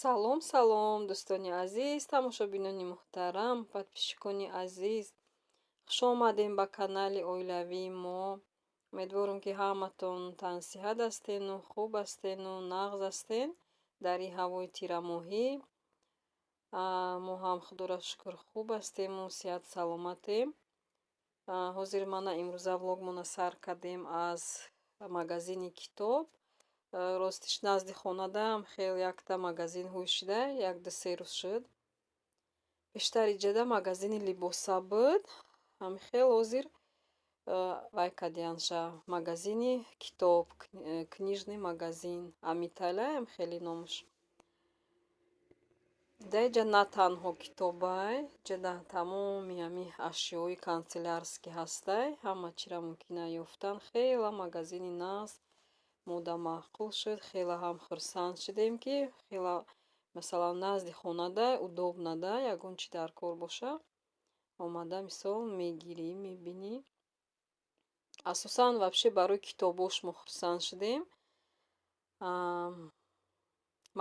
Салом, салом, дӯстони азиз, тамошобинони муҳтарам, подписчикони азиз. Хуш омадем ба канали оилавии мо. Умедворам, ки ҳаматон тансиҳат ҳастену хуб ҳастену нағз ҳастен дар ин ҳавои тирамоҳӣ. Мо ҳам худоро шукр хуб ҳастему, сиҳат саломатем. Ҳозир мана имрӯза влогмона сар кардем аз магазини китоб. Ростиш назди хонадаам хел якта магазин ҳуй шуда, 1-2 рӯз шуд. Бештари ҷада магазини либоса буд. Хел ҳозир вай кардианша магазини китоб, книжный магазин. Амиталаям хели номуш. Даиҷа на танҳо китобай, ҷада тамоми ҳами ашёи канцелярски ҳастай, ҳама чира мумкина ёфтан. Хела магазини нағз мода маъқул шуд. Хела ҳам хурсанд шудем, ки хела масалан назди хонада удобнада ягон чи дар кор боша, омада мисол мегирӣ, мебинӣ. Асосан вабше барои китобош мо хурсанд шудем.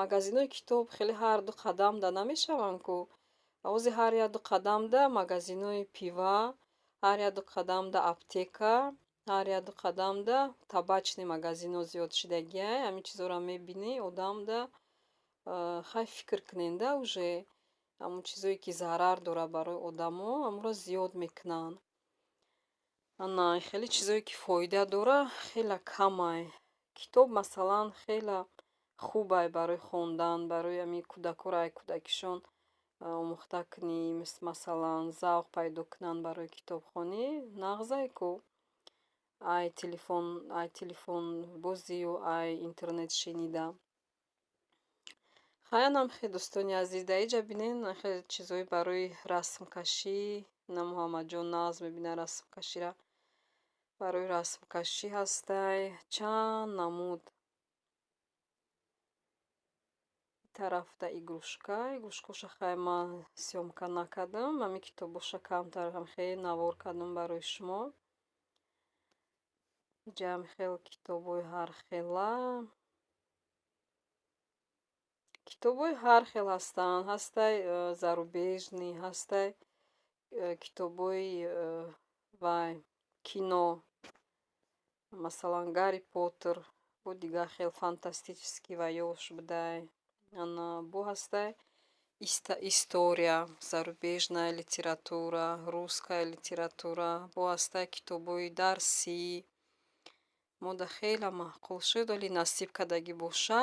Магазинои китоб хеле ҳар ду қадамда намешаванд ку. Баъзе ҳар 1-2 қадамда магазинои пива, ҳар 1-2 қадамда аптека, ҳар 1-2 қадамда табачный магазино зиёд шудагиай. Ҳамин чизоро мебинӣ, одамда хай фикр куненда уже ҳамун чизое ки зарар дорад барои одамо, ҳамонро зиёд мекунанд. Ана хеле чизое ки фоида дорад, хела камай. Китоб масалан хела хубай барои хондан, барои ҳами кӯдакоро ай кӯдакишон омӯхта кунӣ, масалан завқ пайдо кунанд барои китобхонӣ, нағзай ку. Ай телефон бозию, ай интернет шинида. Хаянам хе дӯстони азиз, дар инҷа бинен хеле чизои барои расмкашӣ, ина Муҳаммадҷон нағз мебинад расмкашира. Барои расмкашӣ ҳастай, чанд намуд. Тарафта игрушкоша хай ман сёмка накардам, ҳами китобоша камтар ҳам хеле навор кардам барои шумо. Инҷа ҳам хел китобои ҳархела. Китобои ҳар хел ҳастанд, ҳастай зарубежный, ҳастай китобои вай кино. Масалан Гарри Поттер бо дигар хел фантастический вайёш будай. Ана бо ҳастай история, зарубежная литература, русская литература, бо ҳастай китобои дарсӣ. Мода хела маъқул шуд, вале насиб кардагӣ боша.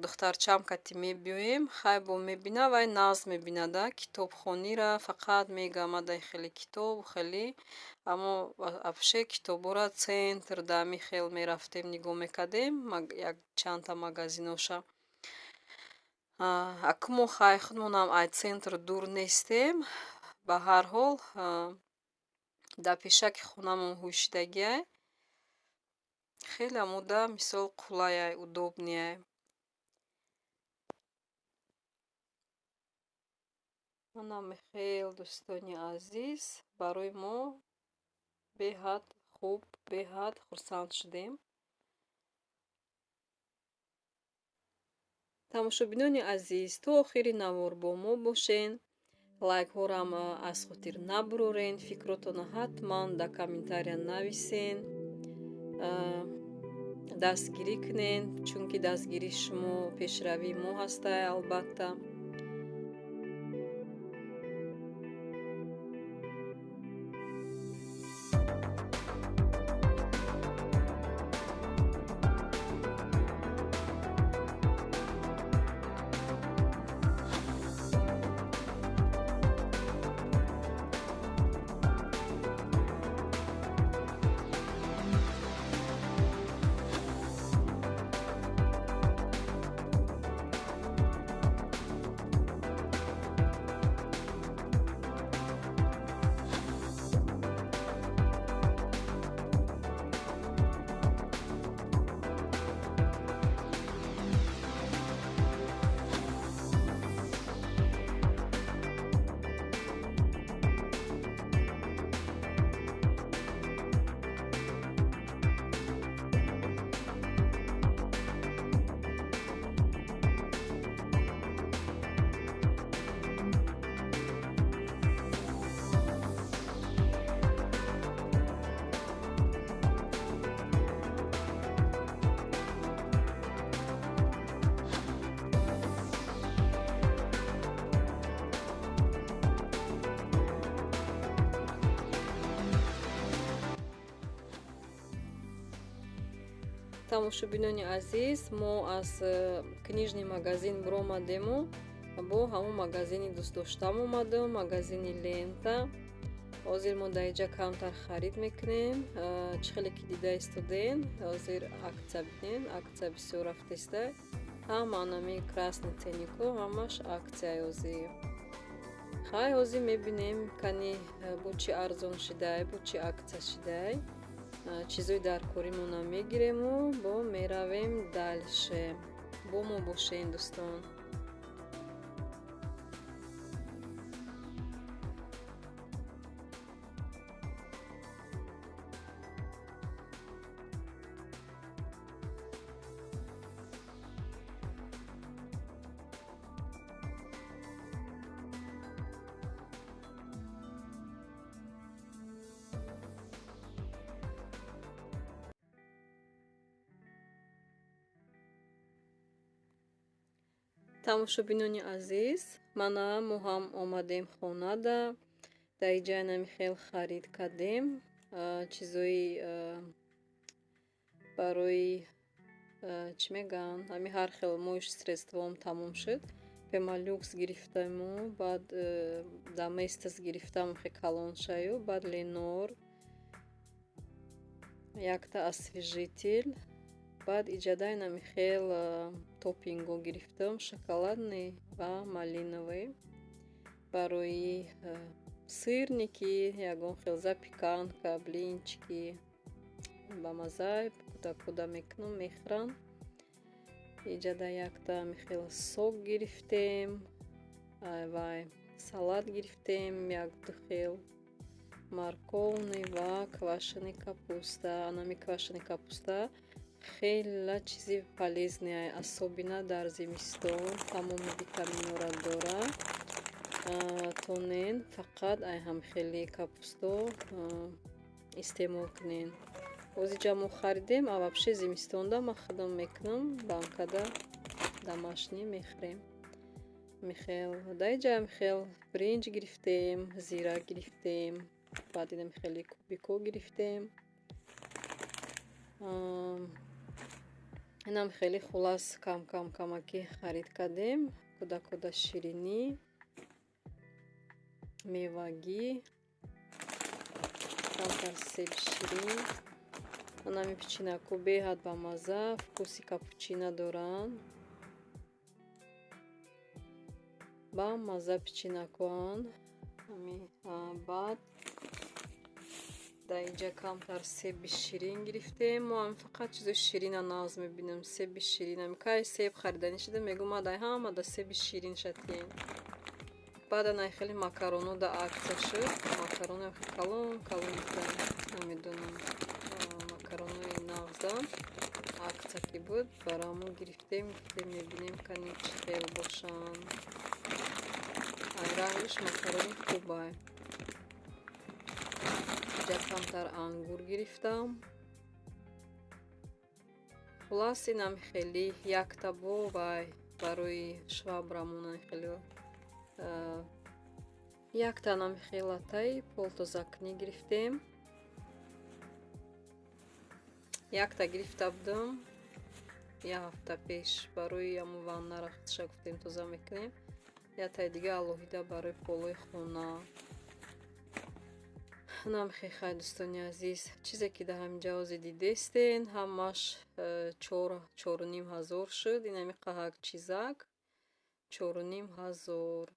Духтарчам кати мебиёем, хай бо мебина, вай нағз мебинада. Китобхонира фақат мегӯям адай хеле китоб, хеле. Аммо вабше китобора центр да ҳами хел мерафтем, нигоҳ мекардем, як чандта магазиноша. Акмо хай худмонам ай центр дур нестем. Ба ҳар ҳол дар пешаки хонамон ҳуйшидагиай. Хела мода мисол қулайай, удобнияй. Манам хел дӯстони азиз, барои мо беҳад хуб, беҳад хурсанд шудем. Тамошобинони азиз, то охири навор бо мо бошен. Лайкҳорам аз хотир набурорен. Фикротона ҳатман дар комментария нависен. Дастгирӣ кунен, чунки дастгирии шумо пешравии мо ҳастай албатта. тамошобинони азиз, мо аз книжни магазин биромадему, бо ҳамон магазини дӯстдоштам омадам, магазини Лента. ҳозир мо дар инҷа камтар харид мекунем. Чӣ хеле ки дида истодем, ҳозир акция бинем, акция бисёр рафтеста. Ҳама анами красни ценнико, ҳамаш акция ҳозир. хай ҳозир мебинем кани бо чӣ арзон шидай, бо чӣ акция шидай. чизои даркоримона мегирему, бо меравем дальше. бо мо бошем дӯстон. тамошобинони азиз, мана мо ҳам омадем хонада. дар инҷа нами хел харид кардем. чизои барои чӣ мегӯянд, ҳами ҳар хел моиш средством тамом шуд. пемалюкс гирифтаму, баъд доместос гирифтам, хе калон шаю, баъд ленор, якта освежитель, баъд иҷадай нами хел топпинго гирифтам, шоколадный ва малиновый. барои сырники, ягон хел запеканка, блинчики ба мазза куда мекунам, мехӯрам. иҷада якта михел сок гирифтем, ва салат гирифтем, як ду хел морковный ва квашеный капуста. анами квашеный капуста хела чизи полезная, особенно дар зимистон, тамоми витаминора дорад. тонен фақат ай ҳам хели капусто истеъмол кунен. ҳозирҷа мо харидем, а вообще зимистонда ма худам мекунам, банкада домашний мехӯрем. михел даиҷа михел бринҷ гирифтем, зира гирифтем, баъд ина михели кубико гирифтем. инам хеле хулас камаки харид кардем. куда ширинӣ, мевагӣ, камтар себи ширин. анами печенаку беҳад ба мазза, вкуси капучино доранд. ба мазза печенакуан. баъд дар инҷа камтар себи ширин гирифтем. мо ҳам фақат чизои ширина нағз мебинем. себи ширин кай себ хариданӣ шуда, мегӯм ма дай ҳама да себи ширин шатием. баъд анай хеле макароно да акция шуд. макароно калон намедонам, макаронои нағзам акция ки буд, барамо гирифтем, мебинем кани чӣ хел бошанд. рангиш макарони хубай. иҷа камтар ангур гирифтам. хулас инам хеле якта бо вай барои швабрамона хеле якта нами хелатай полтозакни гирифтем. якта гирифта будам як ҳафта пеш, барои аму ваннара худша гуфтем тоза мекунем. яктай дига алоҳида барои полои хона. намхе хай дӯстони азиз, чизе ки дар ҳаминҷа ҳозир дидестен ҳамаш 4500 шуд. инами қаҳак чизак 4500.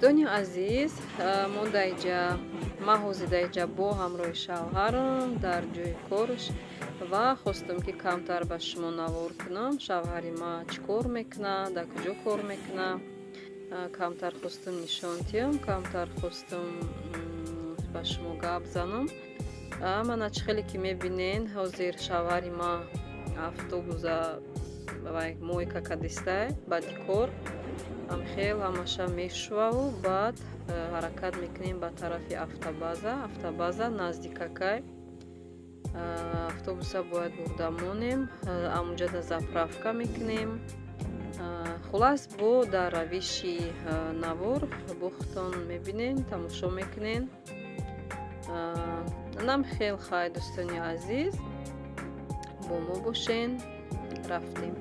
дӯстони азиз, мо дар ҷа ман ҳозир дар ҷа бо ҳамроҳи шавҳарам дар ҷойи корш ва хостам ки камтар ба шумо навор кунам. Шавҳари ман чӣ кор мекунад, дар куҷо кор мекунад. Камтар хостам нишон диҳам, камтар хостам ба шумо гап занам. Манач хеле ки мебинен ҳозир шавҳари ман автобуса вай мои какадистай баъди кор амхел ҳамаша мешуваву баъд ҳаракат мекунем ба тарафи автобаза наздикакай автобуса бояд бурда монем, амунҷа да заправка мекунем. Хулас бо дар равиши навор бо худтон мебинен, тамошо мекунен. нам хел хай дӯстони азиз, бо мо бошен. рафтем.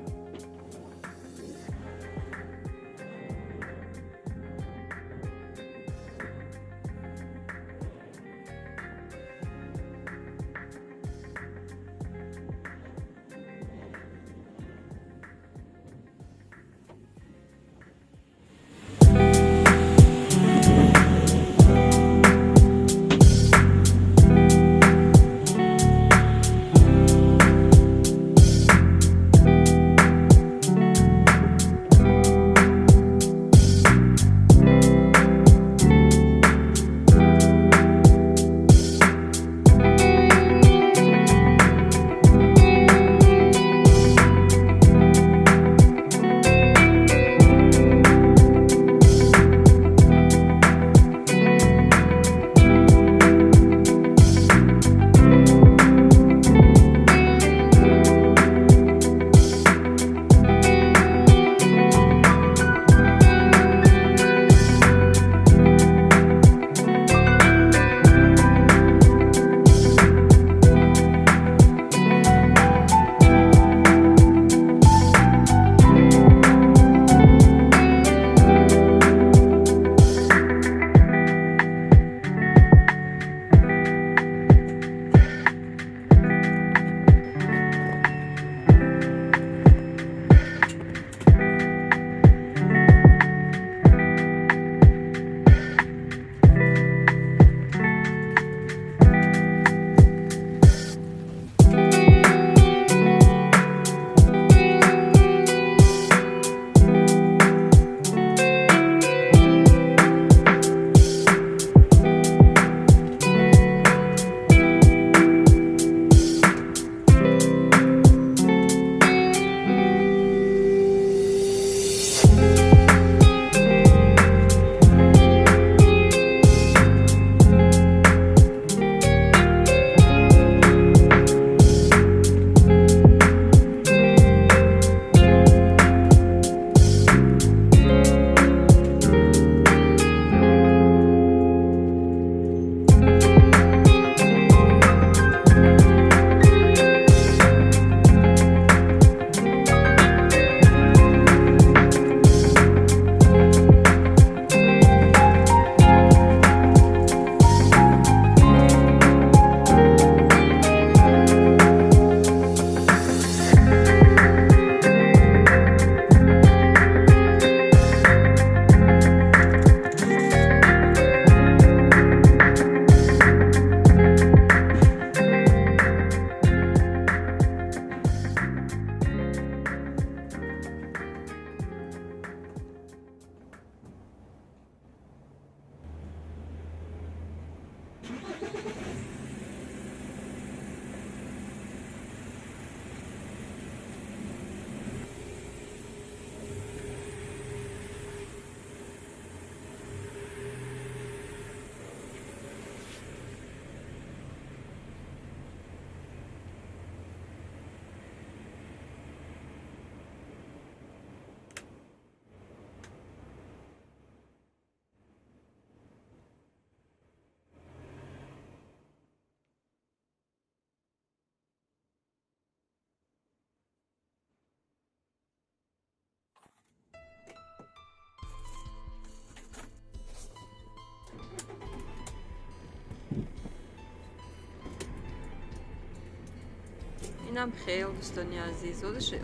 инам хел дӯстони азиз,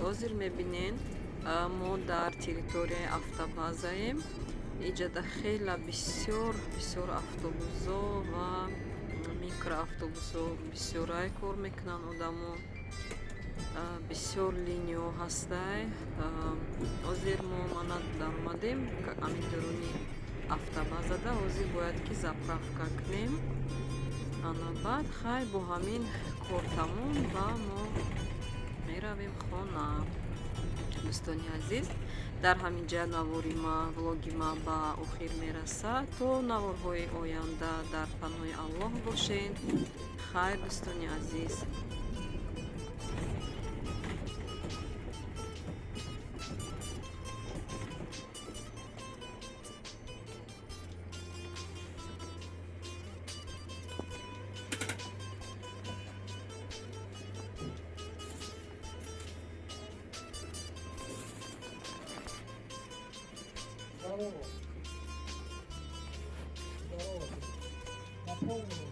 ҳозир мебинен мо дар территорияи автобазаем. иҷада хела бисёр автобусҳо ва микроавтобусҳо бисёрай кор мекунанд одамо. бисёр линияҳо ҳастай. ҳозир мо мана даромадем ҳамин дурuni автобазада. ҳозир бояд ки заправка кунем. баъд хай бо ҳамин кор тамом ва мо меравем хона. дӯстони азиз, дар ҳамин ҷа навори ма влоги ма ба охир мерасад. то наворҳои оянда дар паноҳи аллоҳ бошед. хайр дӯстони азиз. Здорово. Здорово. Напомню.